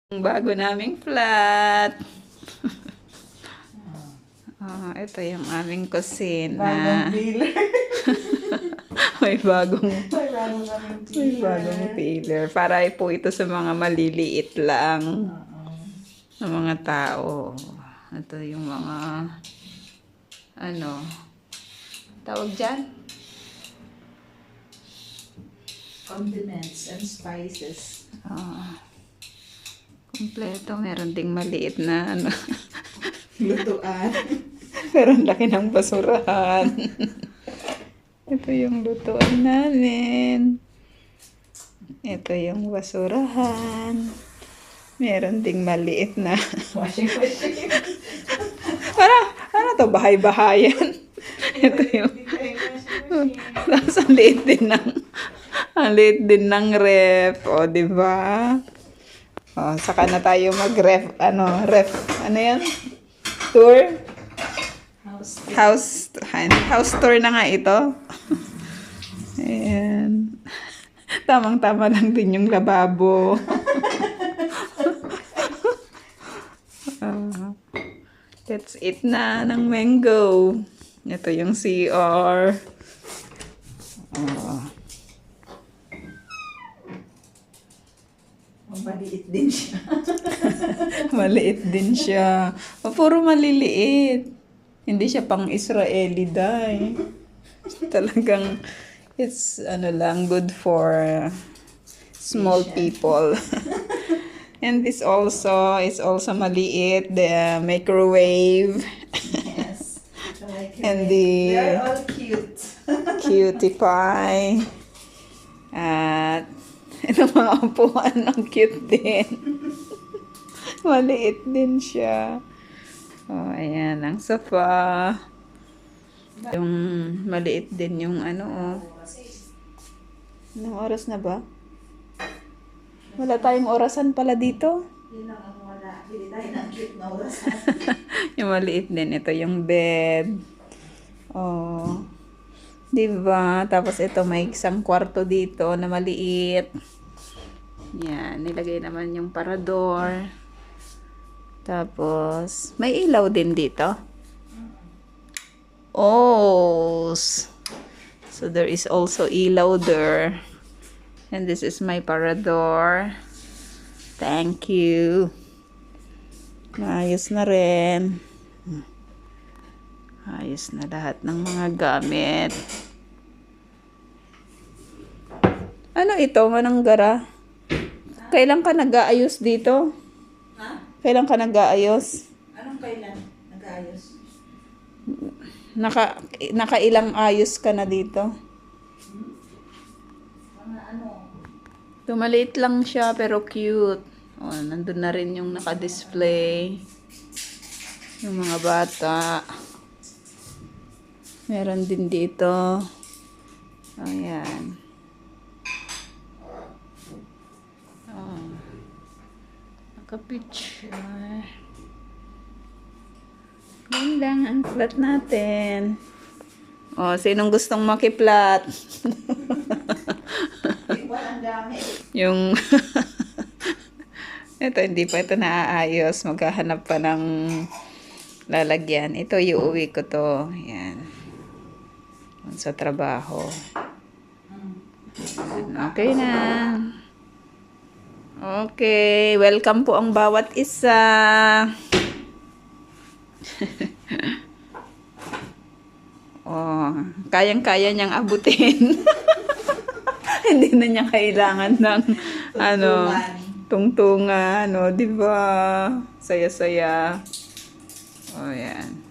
Ang bago naming flat. Ito yung aming kusina. Bagong pillar. May bagong May bagong pillar. Para po ito sa mga maliliit lang na mga tao. Ito yung mga tawag dyan? Condiments and spices. Kompleto. Meron ding maliit na Lutuan. Meron laki ng basurahan. Ito yung lutuan namin. Ito yung basurahan. Meron ding maliit na. Washing machine. Ano to? Bahay-bahayan. Ito yung tapos ang liit din ng ref. O, diba? O, saka na tayo mag-ref. Ref. Ano yan? Tour? House tour na nga ito. Ayan. Tamang-tama lang din yung lababo. That's it na ng mango. Ito yung CR. Maliit din siya. Maliit din siya. Puro maliliit. Hindi siya pang Israeli dai. Talagang it's good for small people. And this also is also maliit, the microwave. Yes. And They're all cute. cutie pie. At ito mga upuan ng cute din. Maliit din siya. Oh, ayan, ang sofa. Yung maliit din yung Anong oras na ba? Wala tayong orasan pala dito. Yun lang ang wala. Hindi tayo ng cute na oras. Yung maliit din. Ito yung bed. Oh. Diba? Tapos ito may isang kwarto dito na maliit. Yan. Nilagay naman yung parador. Tapos may ilaw din dito. Oh. So there is also ilaw there. And this is my parador. Thank you. Ayos na rin. Ayos na lahat ng mga gamit. Ano ito, Mananggara? Kailan ka nag-aayos dito? Ha? Kailan ka nag-aayos? Anong kailan nag-aayos? Nakailang ayos ka na dito? Mga Maliit lang siya pero cute. Oh, nandun na rin yung naka-display. Yung mga bata. Meron din dito. Ayan. Oh. Naka-picture. Yan lang ang flat natin. Oh, sinong gustong makiplat? walang gamit. Yung ito, hindi pa ito naaayos. Maghahanap pa ng lalagyan. Ito, iuwi ko to. Yan. Sa trabaho. Okay na. Okay. Welcome po ang bawat isa. Oh, kayang-kaya niyang abutin. Hindi na niya kailangan ng tungtungan, di ba? Saya-saya. Oh, yan.